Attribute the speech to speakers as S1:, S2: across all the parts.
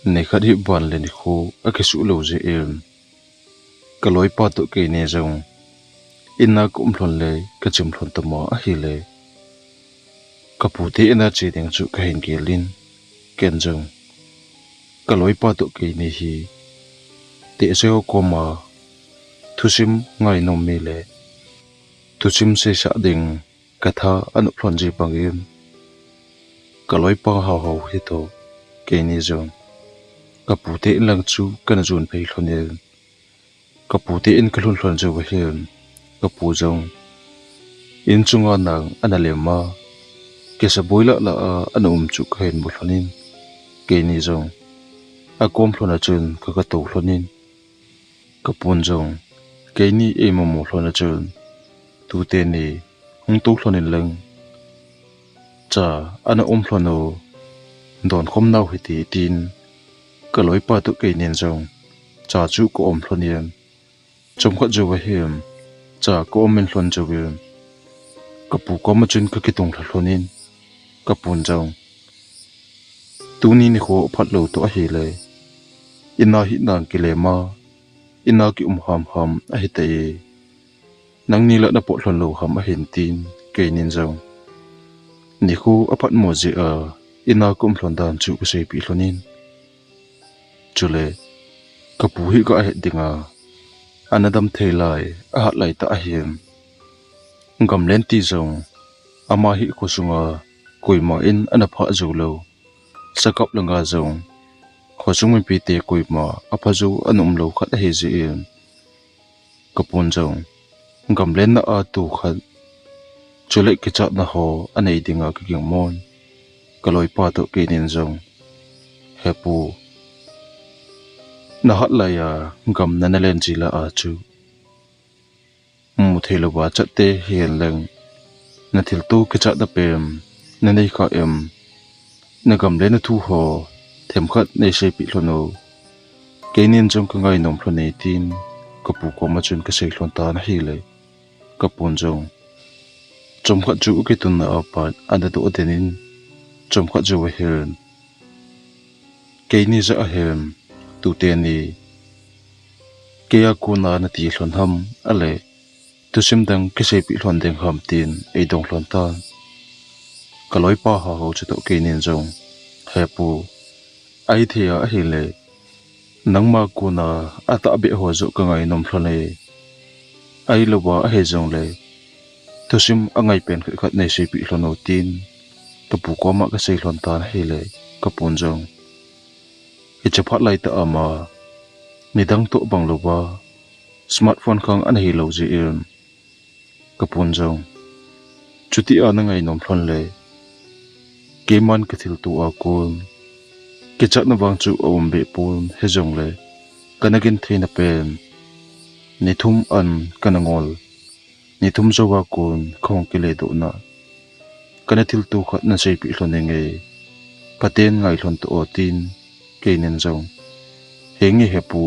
S1: Này khát hiệp bàn lên khô ở cái sủ lâu dễ em cái lối pa tụ cây này rồng ina cũng lon lệ cái chum lon tầm mỏ hi lệ Kapu te ina chỉ tiếng chữ cái hình kia linh kén rồng cái lối pa tụ cây này hi te seo koma Thusim ngay nông mi lệ Thusim se sa ding cái tha anu lon gì bằng em cái lối pa hào hào hi to cây này rồng Kapu te lang chu kan zun phei lon em Kapu te in kalun lon zo hiền Kapu rồng in chunga nang analema kesa boila la ana chuk hen bu hlonin ke ni zong a kom hlona chun ka to hlonin kapun zong ke ni e mo hlona chun tu te ni hung tu hlonin leng cha ana hlono don khom nau hi ti tin ka loi pa tu ke nen zong cha chu ko hlonin chom kha jo wa hem cha ko men hlon jo wi kapu ko ma chun ka ki tong hlonin kapun zong tuni ni kho phat lo to hi le ina hi nang ki le ma ina ki ham a hi te nang ni la na po hlon lo ham a hin tin ke nin zong ni khu a phat mo ji a ina kum hlon dan chu ko sei pi hlonin chule kapu hi ka he dinga anadam thelai a hat lai ta hiam gamlen ti zong ama hi ko sunga koi ma in ana pha zo lo sakap langa zong khosung mi pi te koi ma apha zo anum lo khat he ji in kapun zong gamlen na a tu khat chule ki chat na ho anei dinga ki gyang mon kaloi pa to ke nin zong hepu na hat la ya gam na na len ji la a chu mu thelo wa chat te hian leng na thil tu ki chat da pem na nei kha em na gam le na thu ho them khat nei se pi hlono ke nin jong ka ngai nom hlonei tin kapu ko ma chun ka sei hlon ta na hi le kapun jong chom khat chu ki tun na pa ada to denin chom khat ju hen ke ni za hem tu te ni ke a ku na na ti hlon ham ale tu sim dang ke sei pi hlon deng ham tin ei dong hlon ta kaloi pa ha ho chu to ke nin jong hepu ai thia a hi le nangma ku na ata be ho zo ka ngai nom hlone ai lowa a he jong le Thusim angai pen khat nei sei pi hlono tin kapu ko ma ka sei hlon ta hi le kapun jong hi chaphat lai ta ama nidang to bang lowa smartphone khang an hi lo ji em kapun jong chuti ana ngai nom hlon le keman ka thil tu a kun ke chat na wang chu om be pun he jong le kanagin theina pen ni thum an kanangol ni thum zo wa kun khong ki le do na kana thil tu khat na sei pi hlon nge paten ngai hlon to tin ke nen jong hengi hepu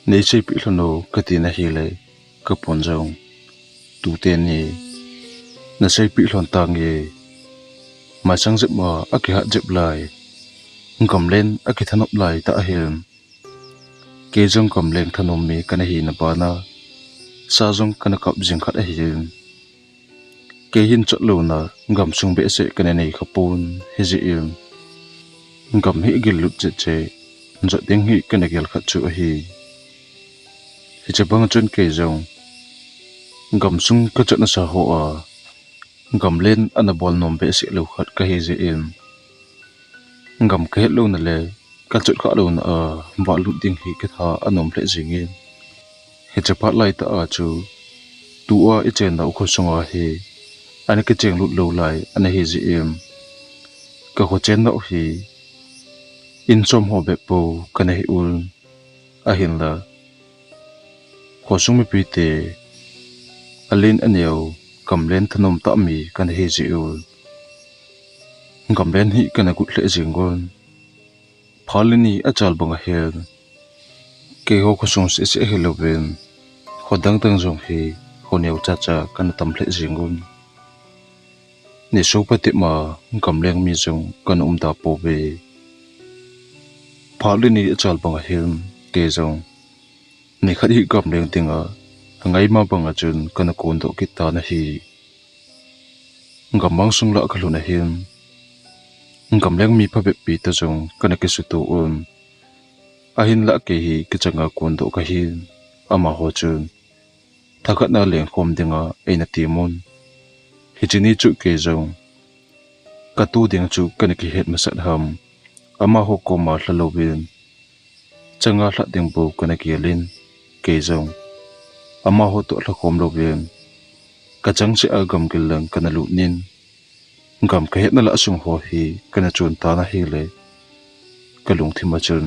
S1: nei sei pi hlono ka ti na hi le kapon jong tu te ni na sei pi hlon ta nge ma sang jep ma a ki ha jep lai gamlen a ki thanop lai ta hem ke jong gamleng thanom mi kana hi na ba na sa jong kana kap jing khat a hi ke hin chot lo na gam sung be se kana nei khapun he ji em gam hi gil lut che che zo ding hi kana gel khat chu a hi hi che bang chun ke jong gam sung ka chot na sa ho a gam len ana bol nom be se lo khat ka hi ji em gam ke lo na le ka chut kha lo na a ba lut ding hi ka tha anom hle jingin he che phat lai ta a chu tu a e chen da u kho songa hi ani ke cheng lut lo lai ana hi ji em ka ho chen na hi in som ho be po kana hi ul a hin la kho sung mi pi te alin aneu kamlen thanom ta mi kana hi ji ul gamlen hi kana gut hle jingon phalini achal banga hel ke ho kho sung se heloven khodang tang jong hi honeu cha cha kana tam hle jingon ni so pati ma gamleng mi jong kan da po be phá lên đi chal bằng hiền kê dòng này khát hi gặp lên tiếng ngay mà bằng chun kana cuốn độ kita na hi ngam mang sung la kalu na hiền Gamleng mi pha be pi ta jong kana ke su tu Ahen la ke hi ke changa cuốn độ ka hi ama ho chun thakat na leng khom dinga eina timon hijini chu ke jong katu ding chu kana ki het masat ham ama ho ko ma hlalowin changa hla ding bo kana ki lin ke jong ama ho to hla khom lovin ka chang se agam gilang kana lu nin gam ka het na la sung ho hi kana chun ta na hi le kalung thima chun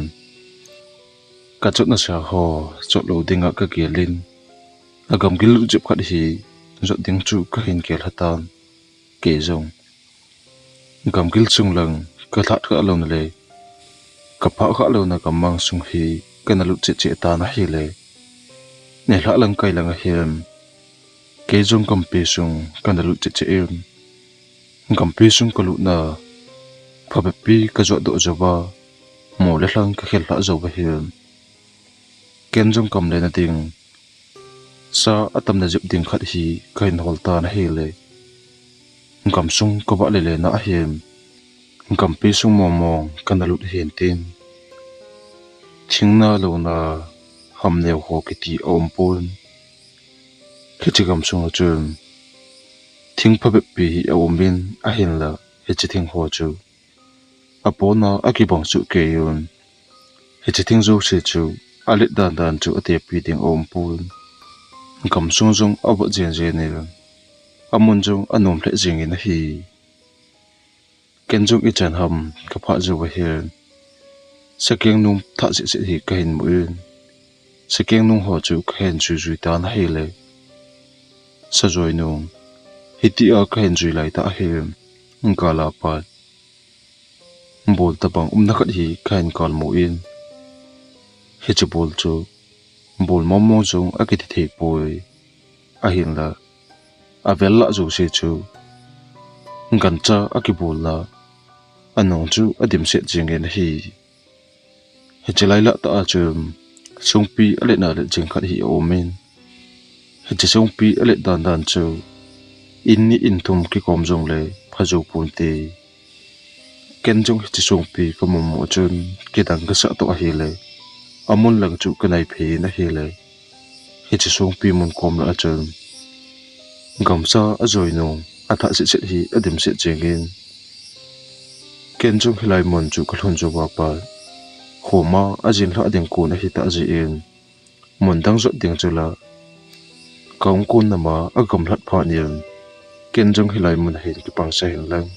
S1: ka chot na sa ho chot lo dinga ka ki lin agam gil jup khat hi zot ding chu ka hin kel hatan ke jong gam gil chung lang ka that ka lo na le ka pha kha lo na ka mang sung hi kana lu che che ta na hi le ne hla lang kai lang a hiam ke jong kam pe sung kana lu che che em gam pe sung ka lu na pha be pi ka zo do jawa mo le hlang ka khel la zo ba hiam ken jong kam le na ding sa atam na jup ding khat hi kain hol ta na hi le gam sung ko ba le na hiam gam pe sung mo mong kana lu hian tin thingna lo na ham neu ho ki ti om pon khiti gam sung chun thing pha be pi hi om bin a hin la he chi thing ho chu apona aki bang chu ke yun he chi thing zo se chu alit dan dan chu ate pi ding om pon gam sung jong abo jen je ne amun jong anom le jing in hi ken jong I chan ham ka pha zo wa hian sakeng num tha se hi ka hin muin sakeng nung ho chu ka hen chu zui ta na hi le sa joi nung hiti a ka hen zui lai ta hem ka la pa bol ta bang na khat hi ka hen kal mu in he chu bol chu bol mom mo jong a ki the poi a hin la a vel la zo se chu gan cha a ki bol la anong chu adim se jing en hi he chelai la ta chum sungpi ale na le jing khat hi omen he che sungpi ale dan dan chu inni in thum ki kom jong le phajo pun te ken jong he che sungpi ko mo mo chun ki dang ka sa to a hi le amun lang chu kanai phe na hi le he che sungpi mun kom la chun gamsa azoi no atha se hi adim se jengin ken jong hilai mon chu ka thon jo ba pa khoma ajin hla ding ko na hi ta ji in mon dang zo ding chula kaung kun na ma agam hlat pha niam ken jong hilai mun hi ki pang sa hin lang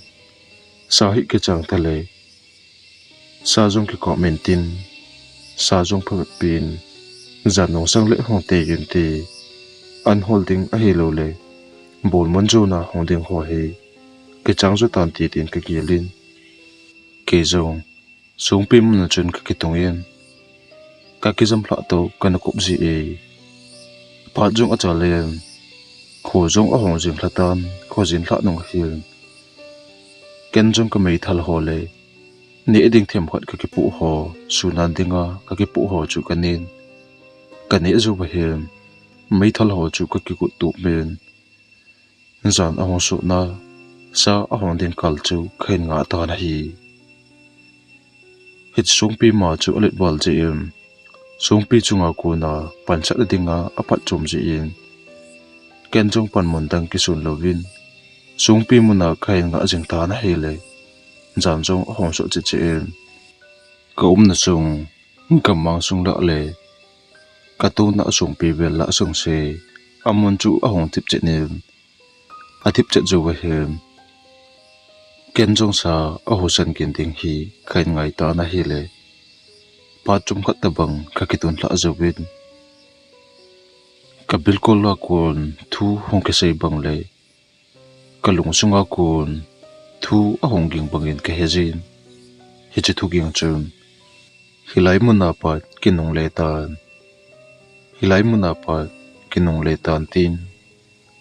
S1: sa hi ke chang thale sa jong ki comment tin sa jong pha pin zan nong sang le hong te yin ti an holding a hi lo le bol mon jo na hong ding ho hi ke chang zo tan ti tin ka kilin ke jong sung pim na chun ka kitong yen ka ki jam hla to kana kup ji e pa jong a chalen kho jong a hong jing hlatan kho jin hla nong hil ken jong ka mei thal ho le ni eding them khat ka ki pu ho sunan dinga ka ki pu ho chu kanin ka ne zu ba hem mei thal ho chu ka ki ku tu men zan a hong su na sa a hong din kal chu khain nga ta na hi hit sungpi ma chu alit wal je im sungpi chunga ko na pancha dinga apat chum je in ken jong pan mon dang ki sun lovin sungpi muna khain nga jing ta na hele jan jong hong so che che em ko na sung kam mang sung la le ka tu na sung pi vel la sung se amon chu a hong tip che ne a tip che jo wa hem ken jong sa a ho san kin ding hi khain ngai ta na hi le pa chum khat ta bang ka kitun la zawin ka bilkol la kon thu hong ke sei bang le ka lung sunga kon thu a hong ging bangin ka hejin hi che thu ging chum hilai muna pa kinung le tan hilai muna pa kinung le tan tin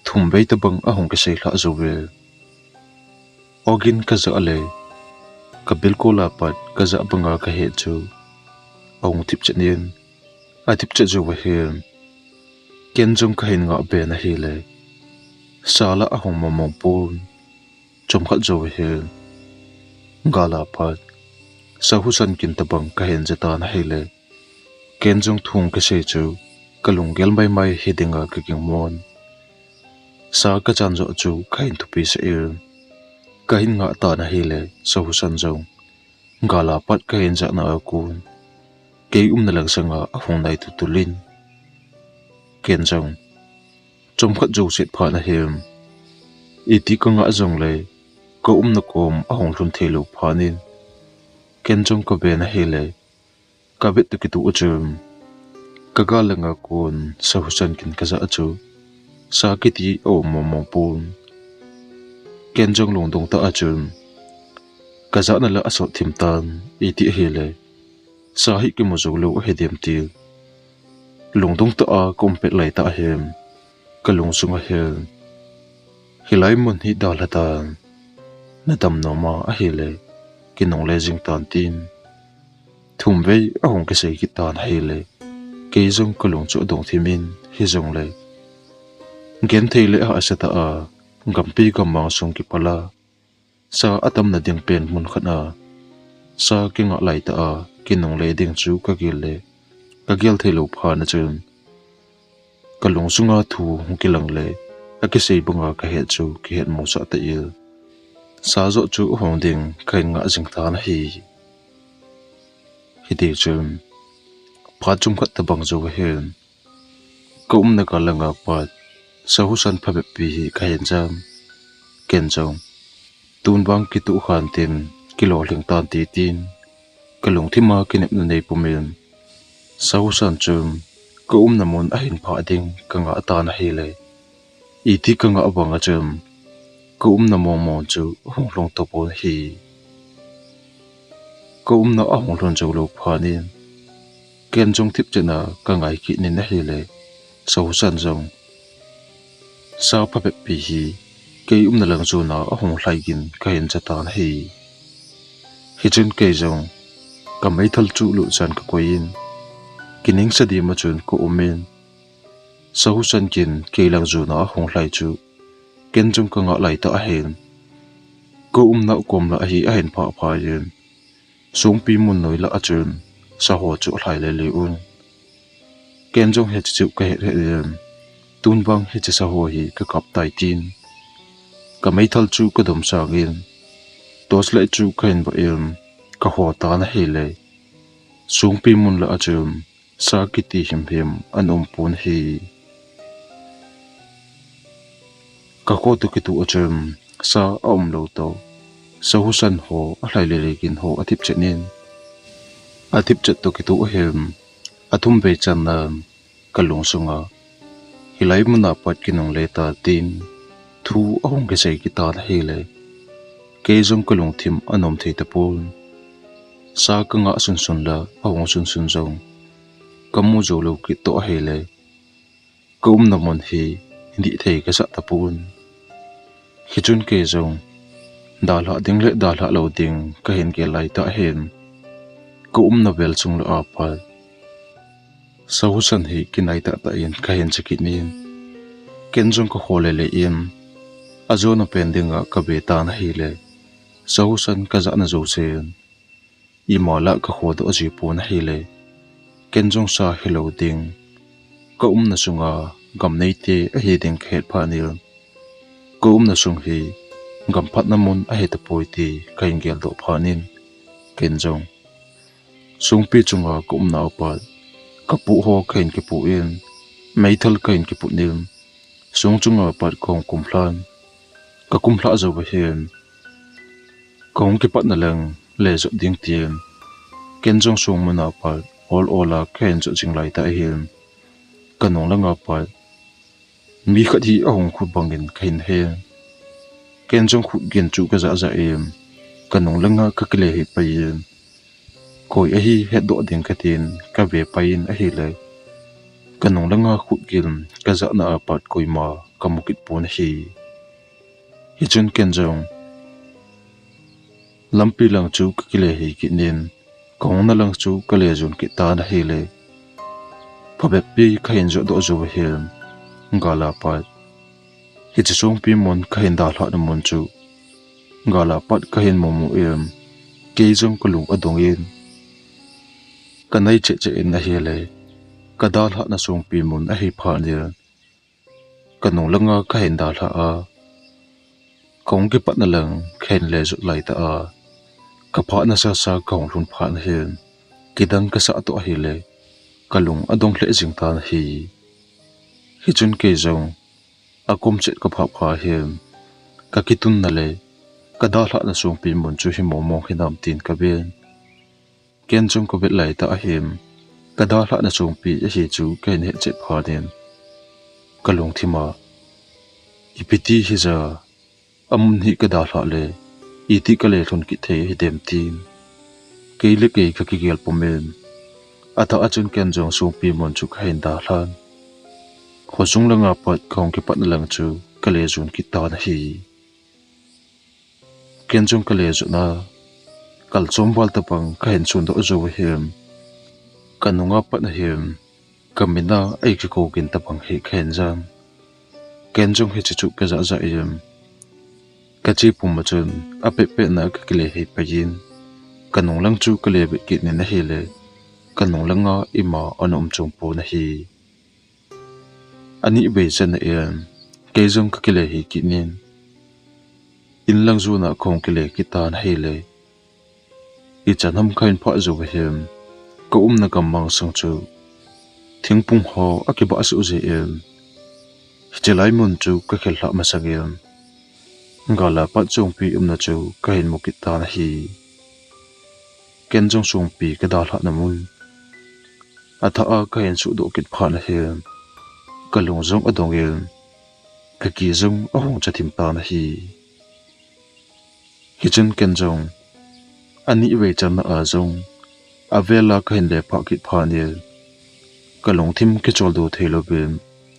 S1: thum bei ta bang a hong ke sei la zawe ogin ka za ale ka bilkola pat ka za banga ka he chu ông tiếp chất niên tiếp chất dù về hiền kiến trong cái hình ngọ bề na hi lệ sa la ahong mong pun trong khát dù về hiền gala pat sa husan kin tabang cái hình zeta na hi lệ kiến trong thùng cái xe chú kalung gel mai hidinga cái kinh môn sa cái chan zo chú cái hình thupi se ir cái hình ngọ ta na hi lệ sa husan zong gala pat cái hình dạ na akun cái na lang sanga ahong nai tutulin kiến trong khát dù sệt phá na hiền iti ka nga zong le ko na kom ahong lun thelu phanin ken jong ko be na hele ka bet tu ki tu uchum ka ga langa kun sa husan kin ka za achu sa ki ti o mong pun ken jong long dong ta achum ka za na la aso thim tan iti hele sa hi ki mo zo lo he dem ti long dong ta a kom pet lai ta hem ka long sunga hel hilai mun hi dalatan na dam no ma a hele kinong le jing tan tin thum ve ahong ke sei ki tan hele ke jong kolong chu dong thimin hi jong le gen theile a asata a gampi gamma song ki pala sa atam na ding pen mun khana sa ki nga lai ta a kinong le ding chu ka gil le ka gel thelo pha na chun kalong sunga thu hu ki lang le a ki sei bunga ka he chu ki het mo sa ta il sa zo chu hong ding kain nga jing ta na hi hi de chun pha chung khat ta bang zo hen ko na ka langa pat sa husan pha be pi hi ka hen jam ken jong tun bang ki tu khan tin kilo ling tan ti tin kalong thima kinep na nei pumen sa husan chum ko na mon a hin pha ding ka nga ta na hi le i ti ka nga banga chum ko na mo chu hong long to pon hi ko na a hong lon zo lo pha ni ken jong thip chena ka ngai ki ni na hi le so san jong sa pha pe pi hi ke na lang zo na a hong hlai gin ka hen cha ta na hi hi chen ke jong ka mai thal chu lu chan ka koin kining sa di ma chun ko umen so san kin ke lang zo na hong hlai chu ken jong ka nga lai ta Ahen ko na kom la hi Ahen pha yin sung pi mun noi la achun sa ho chu hlai le le un ken jong he chu ka he yen tun bang he cha sa ho hi ka kap tai tin ka mai thal chu ka dom sa ngin tos le chu khain ba em ka ho ta na he le sung pi mun la achun sa ki ti him an pun hi ka ko tu ki tu achum sa lo to sa husan ho a hlai le kin ho athip chenin athip chet to ki tu hem athum be chan na kalung sunga hilai muna pat kinong le ta tin thu ahong ke sei ki ta hi le ke jong kalung thim anom thei ta pul sa ka nga sun la ahong sun jong kamu zo lo ki to hi le kum na mon hi hindi thei ka sa ta pun hichun ke zong dalha ding le dalha lo ding ka hen ke lai ta hen ko na vel chung lo apal sa husan hi kinai ta ta in ka hen chiki nin ken jong ko hole le in azo no pendinga ka be ta na hi le sa husan ka za na zo sen i mala ka khodo aji pu na hi le ken jong sa hello ding ko na sunga gam nei te a hi ding khet pha nil ko na sung hi gam phat na mun a he ta poi ti kain gel do phanin ken jong sung pi chunga ko na opal kapu ho kain ki pu in mai thal kain ki pu nim sung chunga pat kong kumplan ka kumpla zo ba hen kong ki pat na lang le zo ding tien ken jong sung mana pat ola kain zo jing lai ta hen kanong langa pat mi khat hi ahong khu bangin kain he ken jong khu gen chu ka za em kanong langa ka kle hi pa yin koi a hi he do ding ka tin ka ve pa yin a hi le kanong langa khu gil ka za na apat koi ma kamukit pon hi hi chun ken jong lampi lang chu ka kle hi ki nin kong na lang chu ka le jun ki ta na hi le phabep pi khain zo do zo him ngala pat hi chi sung pi mon khain da hla na mon chu ngala pat khain mo mu em ke jong ko lung adong in kanai che in na hi le ka da hla na sung pi mon a hi pha ni kanung langa khain da hla a kong ki pat na lang khain le zo lai ta a ka pha na sa kong lun pha na hin kidang ka sa to hi le kalung adong hle jing tan hi chun ke zong akum chet ka pha him ka kitun na le ka da hla na sung pi mun chu hi mo mo hinam tin ka ben ken chung ko bet lai ta him ka da hla na sung pi hi chu ke ne chet pha den kalung thima ipiti hi za amun hi ka da hla le iti ka le thun ki the hi dem tin ke le ke ka ki gel pomen ata achun ken jong sung pi mun chu khain da hlan khosung langa pat khong ki pat na lang chu kale jun ki ta na hi ken jong kale ju na kal chom wal ta pang khain chun do zo him kanunga pat na him kamina ai ki ko kin ta pang hi khain jam ken jong hi chu ka za yem ka chi pum ma chun a pe na ka kile hi pa yin kanung lang chu kale be ki ne na hi le kanung langa ima anom chung po na hi ani be chen em ke jong ka kile hi ki nin in lang zu na khong kile ki ta na hi le i chanam khain pha zo him ko na kam mang sang chu thingpung ho akiba su je em chelai mun chu ka khel hla ma sang em ngala pa chung pi na chu ka hin mo ki ta na hi ken jong sung pi ka da hla na mun atha a ka hin su do kit pha na him kalung jong adong em ka ki jong a hong cha thim ta na hi kitchen ken jong ani we chan na a jong avela ka hin le pha kit pha ni kalung thim ki chol do thelo bem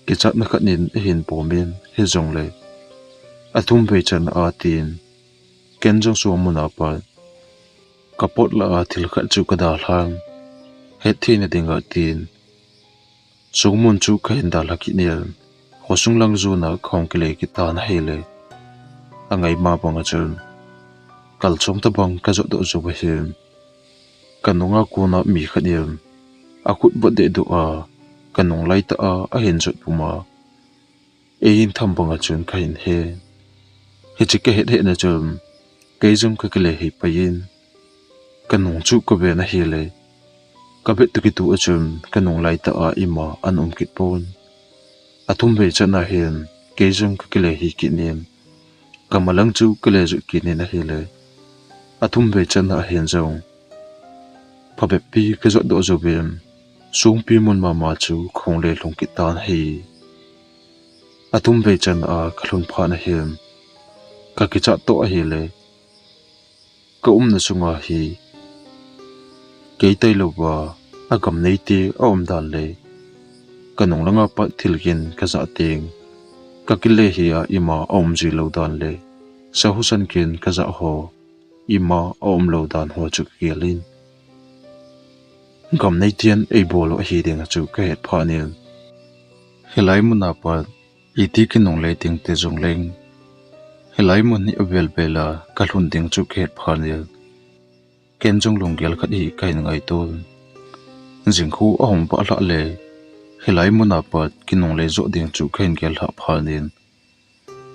S1: ki chat na khat nin hin pomen he jong le athum ve chan a tin ken jong su muna pa kapot la a thil khat chu ka da hlang he thina dinga tin sungmun chu ka hin da la ki ne hosung lang zu na khong ki le ki ta na hele angai ma bang chun kal chom ta bang ka zo do zo ba him kanunga ku na mi khanem akut bo de do a kanung lai ta a hin jot puma ein tham bang chun ka hin he he chi ke he na chum ke jum ka kle hi payin kanung chu ko be na hi le ka be tu ki tu achum kanung lai ta a ima an kit pon athum be chana hen ke jum ka kle hi ki nem kamalang chu kle ju ki ne na hi le athum be chana hen jong phabe pi ke zo do zo bem sung pi mun ma chu khong le long ki tan hi athum be chan a khlun pha na hem ka ki cha to hi le ka na sunga hi ke tai lo wa a gam nei ti a dan le kanung langa pa thilgin ka za teng ka ki le hi a ima ji lo dan le sa husan kin ka za ho ima lo dan ho chu kialin gam nei tian ei bolo hi ding chu ka het pha nin helai mun na pa iti ki nong le ting te jong leng helai mun ni avel bela ka hlun ding chu khet pha nin ken jong long gel khat hi kai ngai tol jing khu a hom pa hla le helai mun na pa ki nong le zo ding chu khen gel ha pha nin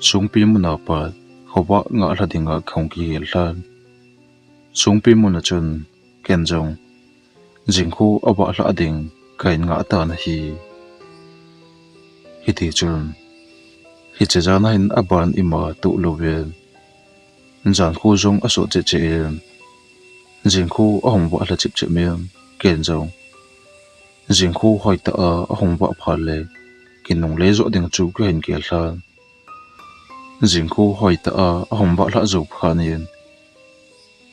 S1: sung pi mun na pa khowa nga hla dinga khong ki hel hlan sung pi mun na chun ken jong jing khu awa hla ding kain nga ta na hi ti chun hi che jana hin aban ima tu loven jan khu jong aso che che jing khu a hong wa hla chip che mem ken jong jing khu hoi ta a hong wa pha le kin nong le zo ding chu ka hin kel hlan jing khu hoi ta a hong wa hla zo pha nin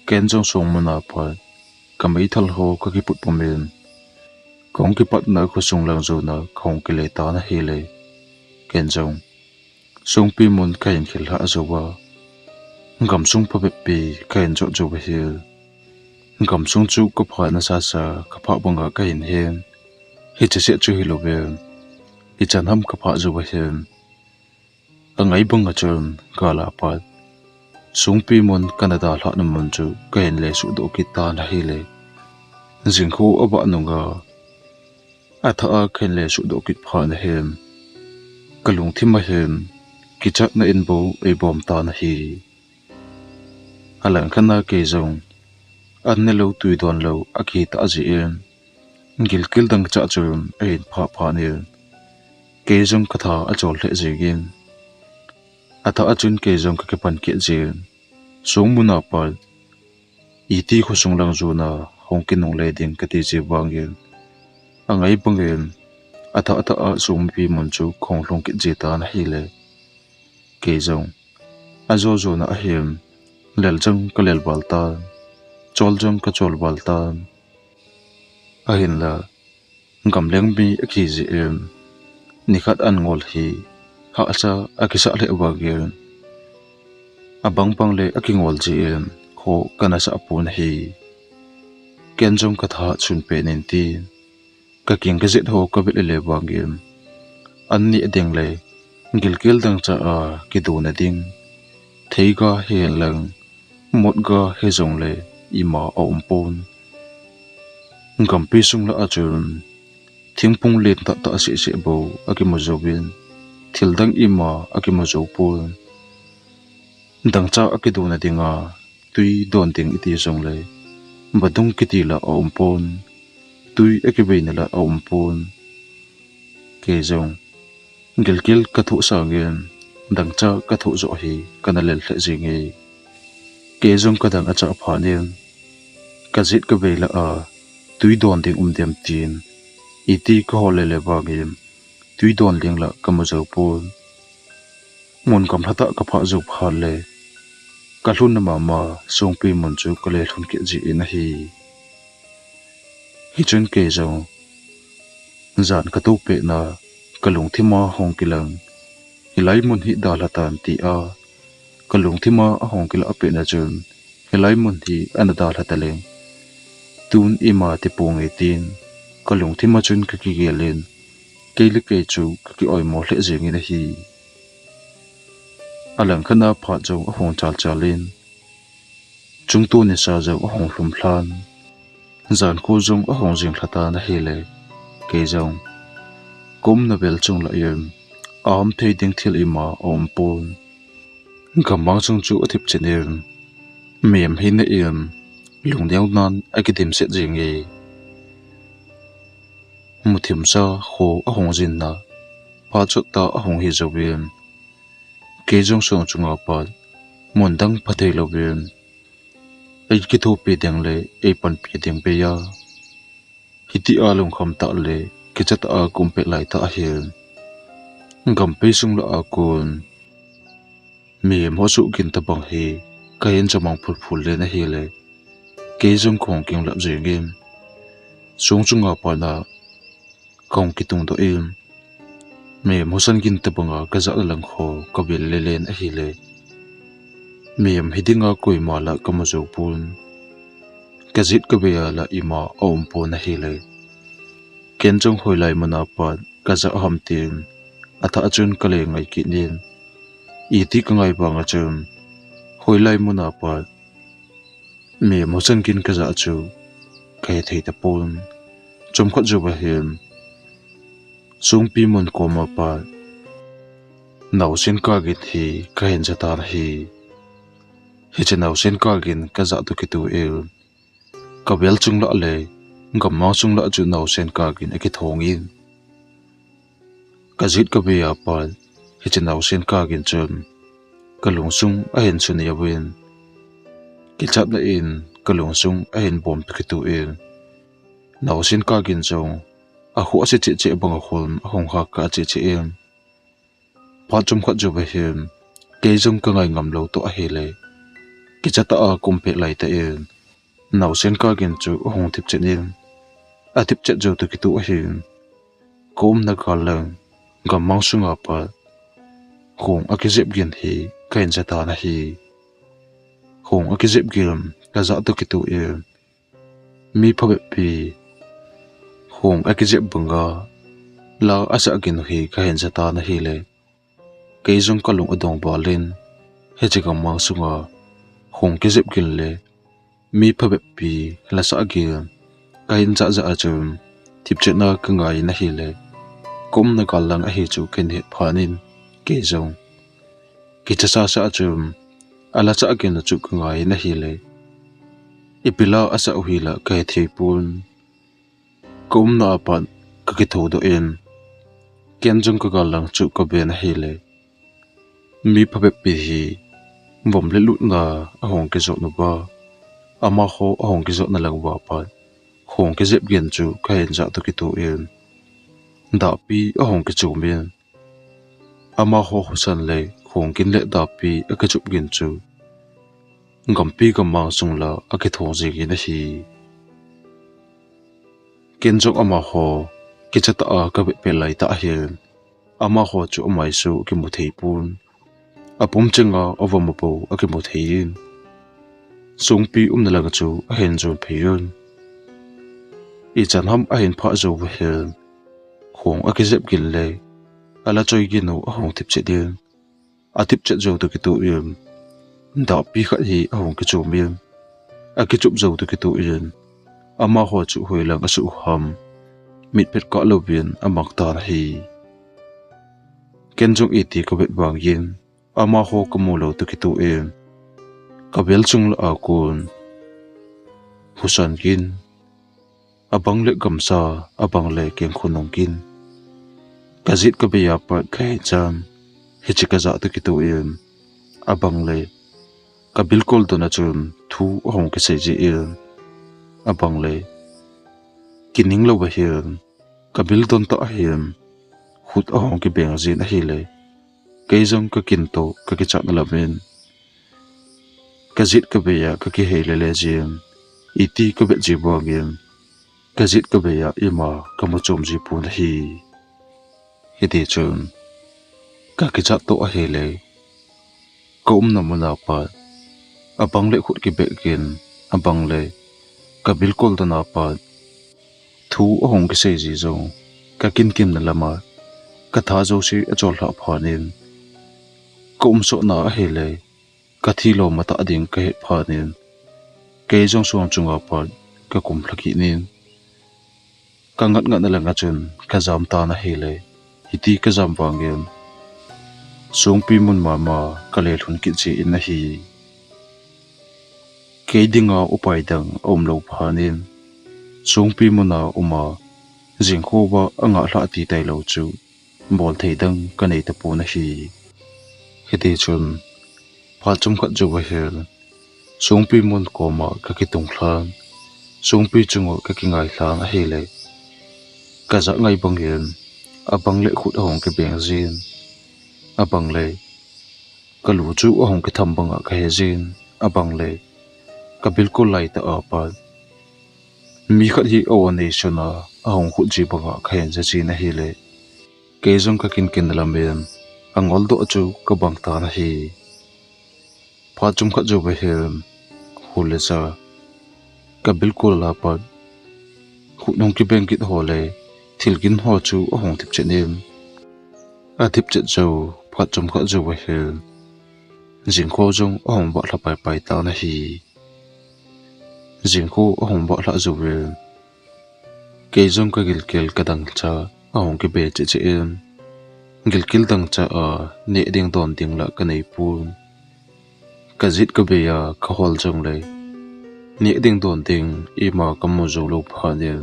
S1: ken jong song mana pa kamai thal ho ka ki put pomen kong ki pat na khu sung lang zo na khong ki le ta na he le ken jong sung pi mun kain khil ha zo wa gam sung pha pi kain jo jo ba hil Gam sung chu ko pha na sa sa ka pha banga ka hin hen hi che se chu hi lo ve hi chan ham ka pha zu ba hen angai banga chun ka la pa sung pi mon Canada hla na mon chu ka hin le su do ki ta na hi le jing khu aba nunga atha a khen le su do ki pha na hem kalung thima hem ki chak na in bo e bom ta na hi alang khana ke zong an ne lo tui don lo akhi ta ji em gil kil dang cha chum e pha pha ne ke zong ka tha a chol le ji gin atha achun ke zong ka ke pan ke ji sung muna pa iti khu sung lang zu na hong kin nong le ding ka ti ji wang yin angai bangin atha atha a sung pi mon chu khong long ki ji ta na hi le ke zong a zo zo na a hem lel jang ka lel bal ta chol jang ka chol bal ta a hin la Gamleng bi a khi ji em ni khat an ngol hi ha cha a ki sa le wa ge a bang bang le a ki ngol ji em kho kana sa pun hi ken jong ka tha chun pe nen ti ka king ka zet ho ka be le wa ge an ni deng le gil kel dang cha a ki du na ding thei ga he lang mot ga he jong le ima om pon ngam pi sung la a chun thingpung len ta ta se se bo akimo zobin thildang ima akimo zopul dangcha akidu na dinga tui don ting iti song le badung kiti la ompon tui akibe na la ompon ke zong gilgil kathu sangen dangcha kathu zo hi kanalel hle jinge ke zong kadang acha phanen kazit ka vela a tui don ding dem tin iti ko hole le bagim tui don ling la kamazo pol mon kam hata ka pha zo pha le ka hlun na mama song pi mon chu ka le hlun ke ji in hi chun ke zo zan ka tu pe na kalung thima hong kilang hilai mun hi dala tan ti a kalung thima a hong kila pe na chun hilai mun hi an dal hataleng tun ima te pong e tin kalung thima chun ka ki gelen keile ke chu ka ki oi mo hle jeng in hi alang khana pha jo a hong chal chalin chung tu ni sa jo a hong hlum hlan zan ko jong a hong jing thlata na hele ke jong kom na bel chung la yem am thei ding thil ima om pon gamang chung chu a thip chenem mem hi na em lung deu nan akidim set jing e muthim sa kho a hong jin na pa chot ta a hong hi zo bem ke jong song chunga pa mon dang pathei lo bem ei ki thu pe dang le ei pan pi ding pe ya hiti a lung kham ta le ke chat a kum pe lai ta hian gam pe sung la a kun mi mo su kin ta bang hi ka hen chamang phul phul le na hi le ke jong khong king lap je game sung chunga pa na kong ki tung do em me mosan gin te banga ka za lang kho ka bil le len a hi le mem hidinga koi mala ka mo zo pun ka zit ka be la ima om pon a hi le ken jong hoi lai mana pa ka za ham tin atha achun ka le ngai ki nin i ti ka ngai banga chun hoi lai mana pa me mosan gin ka za chu kai thei ta pon chom khat zo ba hem sung pi mon ko ma pa nau sen ka git hi ka hen za tar hi che nau sen ka gin ka za tu ki tu el ka bel chung la le gam ma chung la chu nau sen ka gin ki thong in ka zit ka be ya pa che nau sen ka gin chun ka lung sung a hen chun ya wen ki chat na in ka lung sung a hen bom ki tu el nau sen ka gin chong a hu se che bang khol hong ha ka che em pa chum khat jo ba hem ke jong ka ngai ngam lo to a hele ki chata a kumpe lai ta em nau sen ka gen chu hong thip chen em a thip chet jo to ki tu a hin kom na ka lang gam mang sunga pa khong a ki zep gen hi kain jata na hi khong a ki zep gem ka za to ki tu em mi phabe pi hong akije bunga la asa agin hi ka hen jata na hi le keizong kalung adong balin he chigam mang sunga hong ke zep gil le mi phabe pi la sa agin ka hin cha za achum tip chena ka ngai na hi le kom na kalang a hi chu ken he phanin keizong ki cha sa achum ala cha agin chu ka ngai na hi le ipila asa uhila ka he thipun kom na apan ka ki thodo en kenjong ka galang chu ka ben hi le mi phabe pi hi bom le lut na ahong ke zo no ba ama ho ahong ke zo na lang ba pa hong ke zep gen chu ka hen za to ki to en da pi ahong ke chu men ama ho husan le hong kin le da pi a ka chup gen chu ngam pi ka ma sung la a ke thong ji gi na hi kenjong ama ho ki chata a ka be pe lai ta hen ama ho chu mai su ki mu thei pun apum chenga ovamopo ake mo thein sungpi na lang chu a hen zon pheyun I chan ham a hen pha zo wa hen hong ake zep gil le ala choi gi no a hong tip che din a tip che zo to ki tu yum da pi kha hi a hong ki chu miem a ki chup zo to ki tu yin ama ho chu hoi lang a su ham mit pet ka lo bin a mak ta hi ken jong iti ko bet bang yin ama ho kamulo to ki tu em kabel chung la akun husan kin abang le gamsa abang le ken khunong kin kazit ka beya pat khai cham hichika za to ki tu em abang le kabil kol to na chum thu hong ke se ji em abang le kining lo ba hiam kabil don to hiam hut ahong ki beng zin a hi le keizong ka kinto ka ki chak na lamen kazit ka beya ka ki hele le jim iti ka bet ji bangim kazit ka beya ima ka mo chom ji pun hi hiti chun ka ki chak to a hele ko na mo na pa abang le khut ki be kin abang le ka bilkol to na pa thu ahong ki se ji zo ka kin kim na lama ka tha zo si a chol hla phanin kum so na a hele ka thilo mata ding ka he phanin ke jong suam chunga pa ka kum thlaki nin ka ngat ngat na langa chun ka jam ta na hele hiti ka jam wangem sungpi mun ma ka le thun ki chi in na hi ke dinga upai dang om lo phanin sungpi muna uma jingkho ba anga hla ti tai lo chu bol thei dang ka nei ta pu na hi hiti chun phal chum khat jo ba hel sungpi mun ko ma ka ki tung thlan sungpi chungo ka ki ngai thlang a hele ka za ngai bang yen abang le khut hong ke beng zin abang le ka lu chu hong ke tham banga ka he zin abang le ka bilkul lai ta apa mi khat hi o nei shona ahong khut ji banga ka hen ja chi na hi le ke jong ka kin kin lamem angol do chu ka bang ta na hi pha chum khat jo ba hem hule sa ka bilkul la pa khut nong ki beng kit hole thilkin ho chu ahong tip chenem a tip che jo pha chum khat jo ba hem jingkho jong ahong ba hla pai pai ta na hi jingkho ahong ba hla zo we ke jong ka gilkel ka dang cha ahong ke be che che em gilkil dang cha a ne ding don ding la ka nei pun ka zit ka be ya ka hol jong le ne ding don ding I ma ka mo zo lo pha ne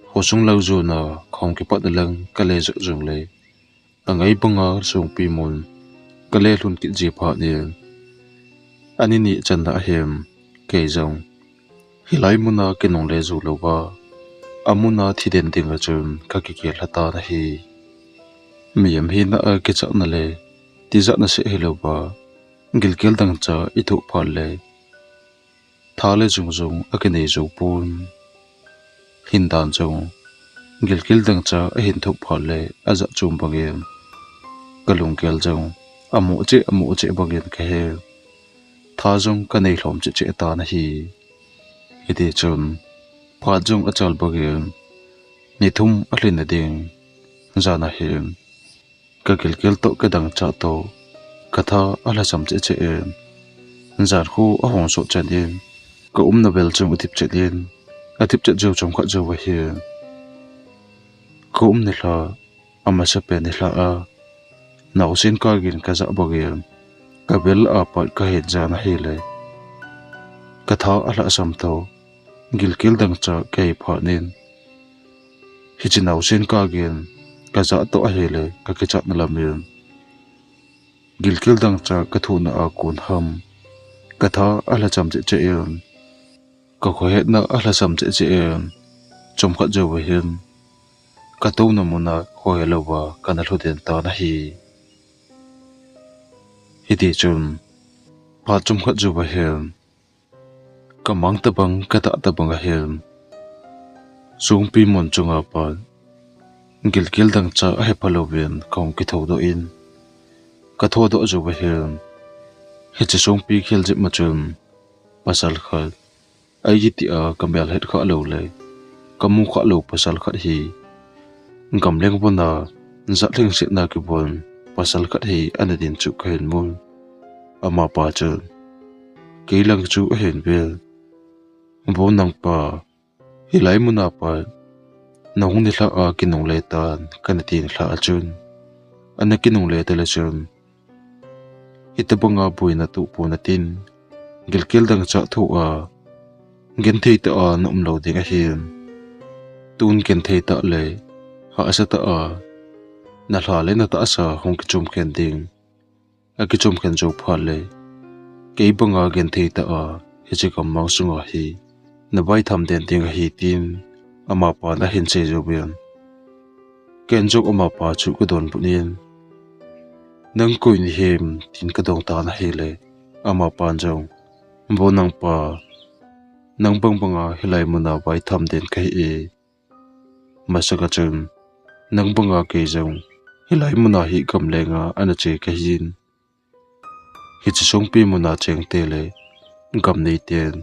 S1: ho sung lo zo na khong ke pa da lang ka le zo jong le angai banga sung pi mun ka le hlun ki ji pha ne ani ni chan da hem ke jong hilai muna ke nong le zo lo ba amuna thiden ding a chum ka ki ke hlata na hi miyam hi na ke chak na le ti za na se helo ba gilkel dang cha I thu phal le thale jung jung a ke nei zo pun hin dan jung gilkel dang cha a hin thu phal le a za chum bangem kalung kel jung amu che bangem ke he tha jung ka nei hlom che che ta na hi ite chun phá jong achal bagin ni thum ahlin ading zana him ka kilkil to ka dang cha to katha ala sam che che em zar khu a hong so chan em ka na bel chung utip che lin atip che jo chom kha jo wa hi ka ni hla ama sa pe ni hla a nau sin ka gin ka za bagin ka bel a pa ka he jana hi le katha ala sam to gilkil dang cha kei pha nin hi chinau sin ka gin ka za to a hele ka ke chat na lamin gilkil dang cha ka thu na a kun ham ka tha ala cham che che em ka kho het na ala sam che che em chom kha jo wa hin ka to na mu na kho helo wa ka na lu den ta na hi ti chum pa chom kha jo wa hin ka mang ta bang ka ta bang a hin sung pi mon chunga pa gilkil dang cha a he palovin kong ki tho do in ka tho do jo wa hin hi chi sung pi khel jip ma chum pasal khal ai ji ti a kamel het kha lo le kamu kha lo pasal khat hi Gamleng bona za thleng se na ki bon pasal khat hi anadin chu khen mun ama pa chu keilang chu hen bel bo nang pa hilai muna pa nong ni hla a kinong le tan kanatin hla a chun ana kinong le tele chun hitabanga buina tu puna tin gilkil dang cha thu a gen thei ta a nom lo ding a hin tun gen thei ta le ha asa ta a na hla le na ta asa hong ki chum khen ding a ki chum khen jo pha le kei banga gen thei ta a hi chi kam mang sunga hi na bai tham den ding a hi tin ama pa na hin che jo bian ken jok ama pa chu ko don punin nang koi ni hem tin ka dong ta na he le ama pan jong bo nang pa nang bang banga hilai muna bai tham den kai e masaka chum nang banga ke jong hilai muna hi Gamlenga ana che ka hin hi chi song pi muna cheng te le gam nei ten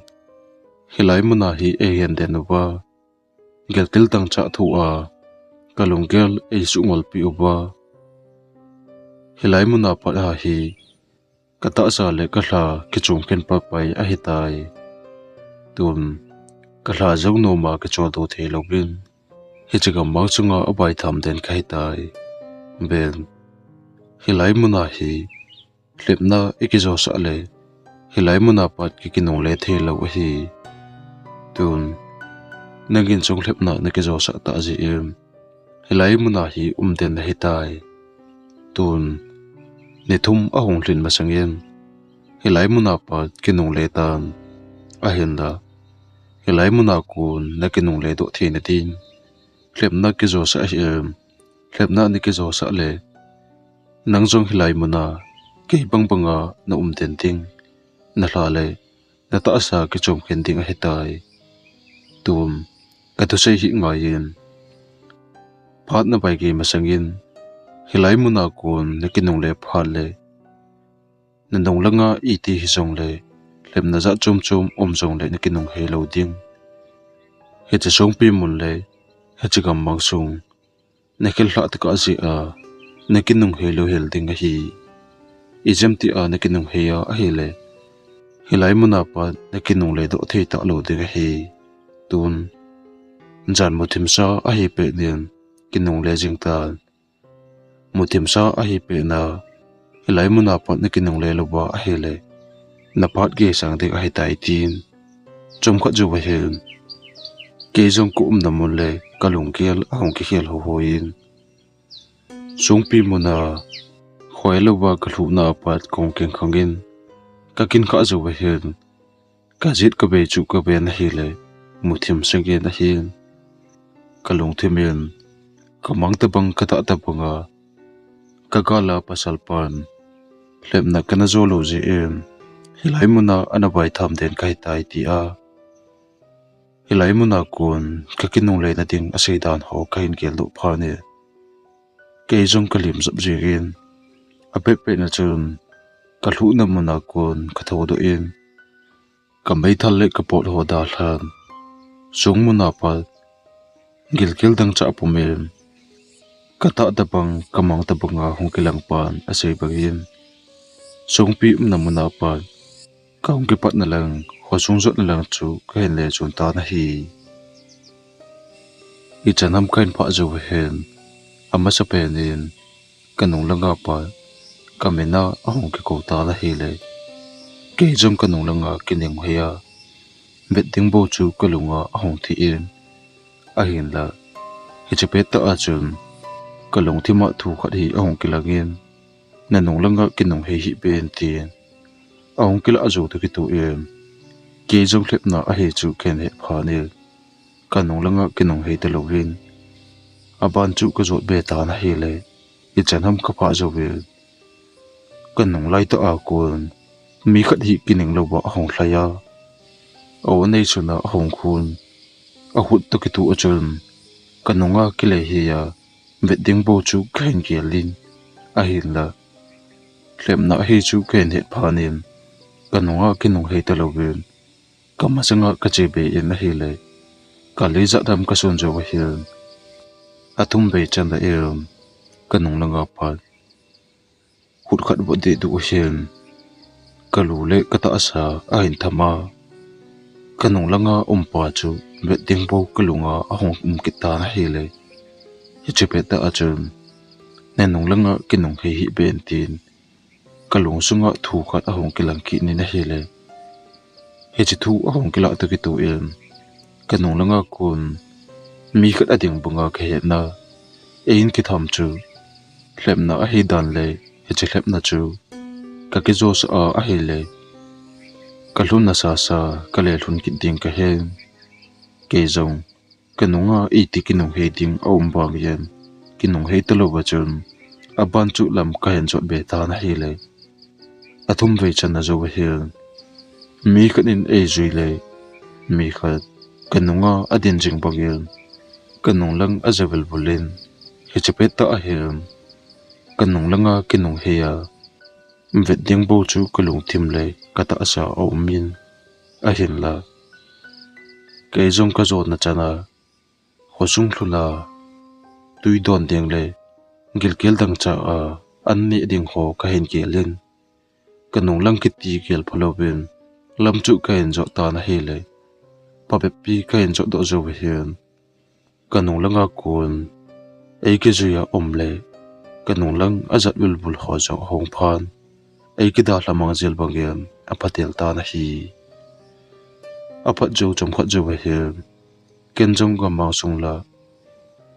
S1: hilai muna hi Ahen den wa geltil tang cha thu a kalungel e su ngol pi uba hilai muna pa ha hi kata sa le ka hla ki chung ken pa pai a hi tai tun ka hla jong no ma ka cho do the lo bin hi chigam ma chunga abai tham den ka hi tai ben hilai muna hi hlepna ekizo sa le hilai muna pat ki kinong le the lo hi tun nangin chung hlepna na kizo sa ta ji em hilai muna hi den hi tai tun ni thum a hong hlin ma sangin hilai muna pat kinong le tan a hen da hilai muna kun na kinong le do the na tin hlepna kizo sa em hlepna ni kizo sa le nang jong hilai muna ke bang banga na den ting na hla le na ta sa ki chom khen ding a hetai tum ka tu sei hi ngayin phat na bai ge masangin hilai muna kun na kinong le phal le na dong langa i ti hi jong le lem na za chom chom jong le na kinong he lo ding he che song pi mun le he che gam mang sung na khel hla ta ka ji a na kinong he lo hel ding a hi i jem ti a na kinong he a hi le hilai muna pa na kinong le do thei ta lo ding a hi tun jan muthim sa a hi pe nin kinong le jing ta muthim sa a hi pe na hilai muna pa na kinong le lo ba a hi le na pat ge sang de a hi tai tin chom kha ju wa hel ke jong ku na mun le kalung kel a hong ki hel ho hoin sung pi muna khoi lo ba ka lu na pat kong ken khangin ka kin kha ju wa hel ka jit ka be chu ka be na hi le muthim senge na hi kalung themen kamang ta bang ka ta banga ka gala pasal pan lem na kana zo lo ji em hilai muna ana bai tham den kai tai ti a hilai muna kun ka kinung le na ding asei dan ho kain gel do pha ne ke jong kalim zap ji gen a pe pe na chun ka lu na muna kun ka tho do in ka mai thal le ka pot ho da hlan sung mun apa gil dang cha pumem kata dabang kamang tabanga hong kilang pan asay bagin sung pi na mun apa kaung kipat na lang ho sung zot na lang chu kain le chun ta na hi I chanam kain pa zo hen ama sa penin kanung langa pa kamena ahong ki ko ta la hi le ke jom kanung langa kining heya bet ding bo chu kalunga ahong thi in ahin la hi chepet ta achun kalung thi ma thu khat hi ahong kilangin nanung langa kinung he hi ben tin ahong kila azu tu ki tu em ke jom khlep na a he chu ken he pha ni kanung langa kinung he te lovin aban chu ka zot be ta na hi le I chanam ka pa zo be kanung lai ta a kun mi khat hi kining lo ba ahong thlaya aw nei chuna ahong khun a hut to ki tu achun kanunga kile hi ya bet ding bo chu kain gelin a hin la hlem na hi chu ken he phanin kanunga kinung he te lovin kamasanga ka chebe in na hi le kaliza dam ka son jo wa hin atum be chan da em kanung langa pa hut khat bo de du hin kalu le kata asa a hin thama kanung langa pa chu bet ding bo kalunga ahong kita na hi le hi chepet ta achun nanung langa kinung he hi ben tin kalung sunga thu khat ahong kilang ki ni na hi le he chi thu ahong kila to ki tu em kanung langa kun mi khat ading bunga ke na ein ki tham chu hlem na a hi dan le he chi hlep na chu ka ki zo sa a hi le kalun na sa kale lun ki ding ka hen ke zong kanunga I ti kinung he ding om bang yen kinung he telo ba chun aban chu lam ka hen zo be ta na hi le athum ve chan na zo he mi khanin e zui le mi khat kanunga adin jing bagel kanung lang azavel bulin he chepet ta a hem kanung langa kinung he ya vet ding bo chu kalung thim le kata asa o min a hin la ke zong ka zot na chana hosung thula tui don deng le gil dang cha a an ni ding ho ka hin gelin kanung lang ki ti gel phalobin lam chu ka hin zo ta na he le pa be pi ka hin zo do zo hian kanung langa kun ei ke zuya om le kanung lang azat bulbul ho zo hong phan ei ki da lamang zel bangem apatel ta na hi apat jo chom khat jo he ken jong ga ma sung la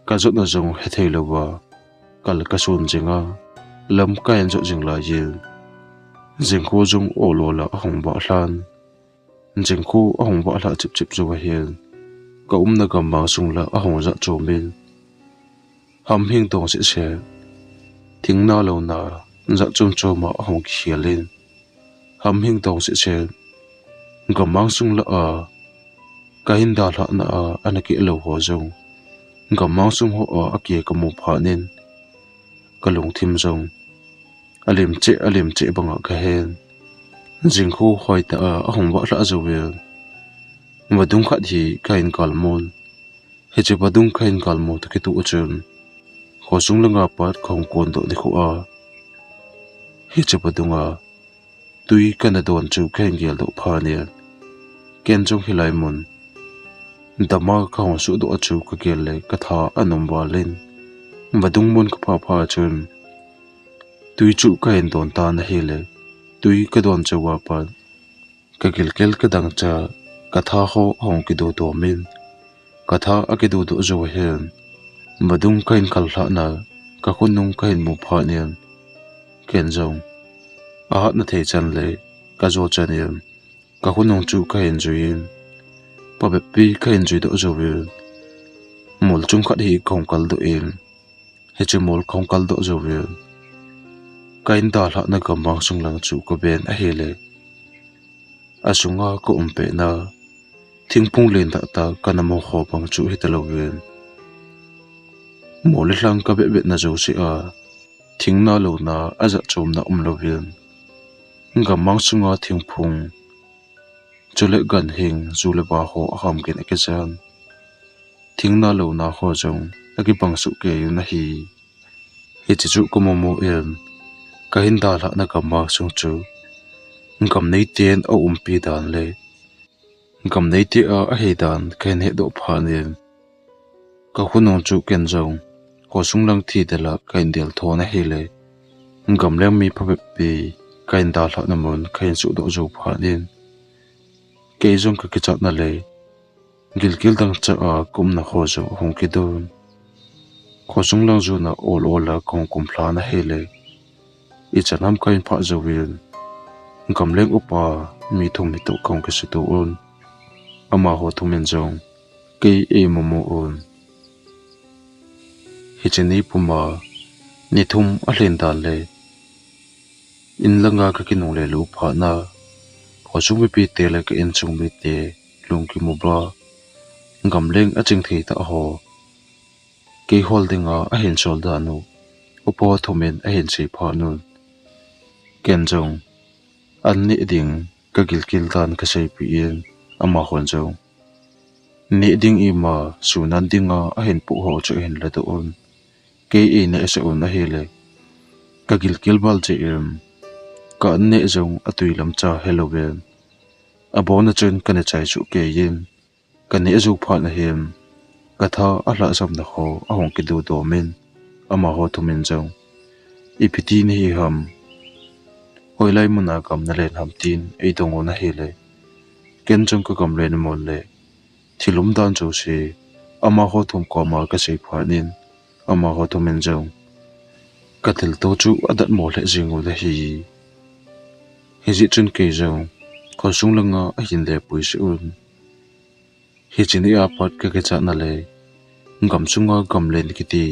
S1: ka zot na jong he thei lo wa kal ka sun jinga lam ka en zo jing la ye jing ko jong o lo la hong ba hlan jing ko hong ba hla chip zo he ka na ga ma sung la hong za cho min ham hing tong se se thing na lo na za chum cho ma hong khialin ham hing tong se se gamang sung la a kain da la na a anaki lo ho zong gamang sung ho a ake kamu phanin kalung thim zong alim che banga ka hen jingkhu hoi ta a hong wa la zo we wadung khat hi kain kalmon he che badung kain kalmo to ki tu uchun ho sung langa pat khong kon do ni khu a he che badunga tui kana don chu kain gel do phania ken jong hilai mun dama ka ho su do chu ka gel le ka tha anum walin badung mun ka pha chun tui chu kain don ta na hele tui ka don chawa pa ka kel ka dang cha ka tha ho hong ki do to min ka tha a ki do zo hen badung kain khal hla na ka khunung kain mu pha nian ken jong a hat na thei chan le ka zo chan yem ka khunung chu kain juin pa be pi kain ju do zo we mol chung khat hi khong kal do em he che mol khong kal do zo we kain da hla na ka mang sung lang chu ko ben a hele asunga ko umpe na thingpung len da ta kanamo ho pang chu hi talo wen mol hlang ka be na zo si a thingna lo na aza chom na lo wen gamang sunga thingphung chu le gan hing zu le ba ho ham ken ke chan thing na lo na ho jong aki bang su ke yu na hi chi chu ko mo em ka hin da la na ka ma sung chu ngam nei ten o pi dan le ngam nei ti a he dan ken he do pha nen ka hunong chu ken jong ko sung lang thi de la kain del tho na he le ngam leng mi pha pi kain da la na mon kain su do zo pha nen ke jong ka ki chat na le gil gil dang cha a kum na ho zo hong ki don ko sung lang zu na ol la kong kum phla na he le i chanam kain pha zo wil ngam leng upa mi thum mi to kong ke su to on ama ho thumen jong ke e momo on hi cheni puma ni thum a hlen dan le in langa ka kinong le lu pha na ko sung mi pi te le ka in chung mi te lung ki mo ba ngam leng a ching thei ta ho ke holding a hen chol da nu upo thumen a hen sei pha nun ken jong an ni ding ka gil kil dan ka sei pi in ama hon jong ni ding I ma sunan dinga a hen pu ho chu hen la do on ke e na se on a hele ka gil kil bal che ka an ne jong a tui lam cha hellowen a bona chen ka ne chai chu ke yin ka ne zu pha na hem ka tha a hla sam na ho a hong ki du do min ama ho thu min jong I piti ni hi ham hoi lai muna kam na len ham tin ei dong ona hele ken jong ka kam len mon le thilum dan chu se ama ho thum ko ma ka sei pha nin ama ho thu min jong ka tel to chu adat mo le jingu le hi ji chun ke jong ko sung langa a hin le pui se un hi chini a pat ka ke cha na le ngam sunga gam len ki ti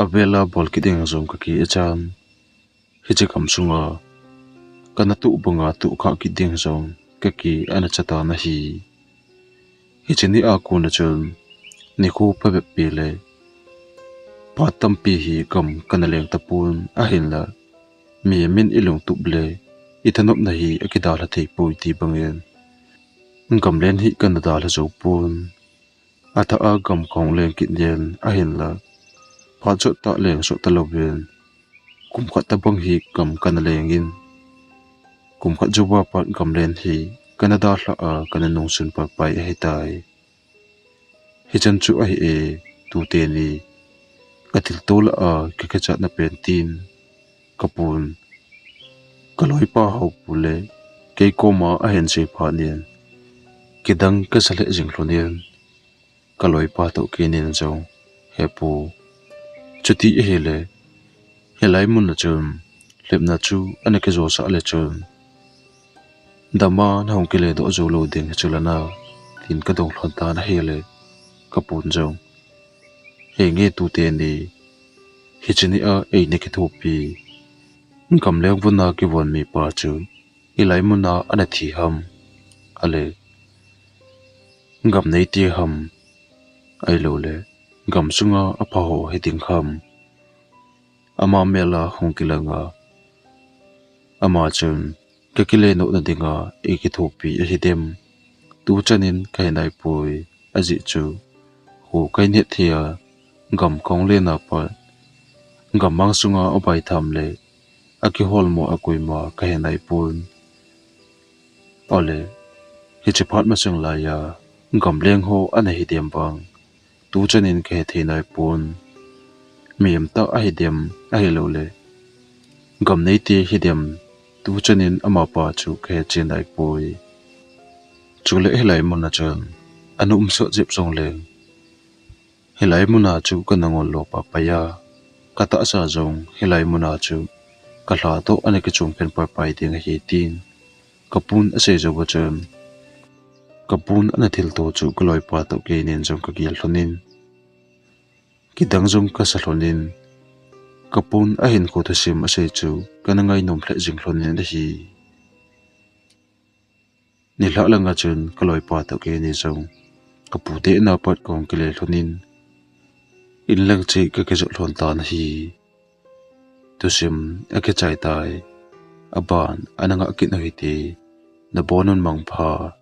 S1: avela bol ki ding jong ka ki chan hi che kam sunga kana tu bunga tu kha ki ding jong ka ki ana chata na hi chini a ku na chun ni khu pa be pi le patam pi hi kam kana leng ta pun a hin la mi min ilung tu ble I thanop na hi akida la thei pui ti bangen ngam len hi kana da la zo pun ata a gam kong len kit yen a hin la pha cho ta leng so ta loben kum khat ta bang hi kam kana leng in kum khat jo ba pat gam len hi kana da hla a kana nong sun pa pai he tai hi chan chu a hi e tu te ni katil tol a ke ke chat na pen tin kapun kaloi pa ho pule ke ko ma a hen se pha nian kidang ka sale jing hlonian kaloi pa to ke nin zo he pu chuti hele helai mun na chum lepna chu ane ke zo sa le chum dama na hong ke le do zo lo ding chulana tin ka dong hlon ta na hele kapun zo he nge tu te ni hi chini a ei ne ke thopi kam leng vuna ki von mi pa chu ilai muna ana thi ham ale ngam nei ti ham ai lo le gam sunga apa ho heting ham ama mela hongkilanga ama chun kakile no na dinga eki thopi a hidem tu chanin kai nai pui aji chu hu kai ne thia gam kong le na pa gam mang sunga obai tham le aki hol mo akoi ma kai nai pun ole hi che phat ma chung la ya gam leng ho ana hidem bang tu chanin ke the nai pun miem ta a hidem a helo le gam nei ti hidem tu chanin ama pa chu khe chenai pui chule helai mona chan anum so jep song le helai mona chu kanangol lo pa pa ya kata sa jong helai mona chu ka hla to ane ke chung pen pa pai ding hi tin kapun ase jo ba chan kapun ana thil to chu kloi pa to ke nen jong ka gil hlonin kidang jong ka sa hlonin kapun a hin ko thusim ase chu kanangai nom phle jing hlonin da hi ni hla langa chun kaloi pa to ke ni jong kapu te na pat kong ke le hlonin in lang che ka ke zo hlon ta na hi Thusim a ke chai tai aban ananga kit no hi te na bonon mang pha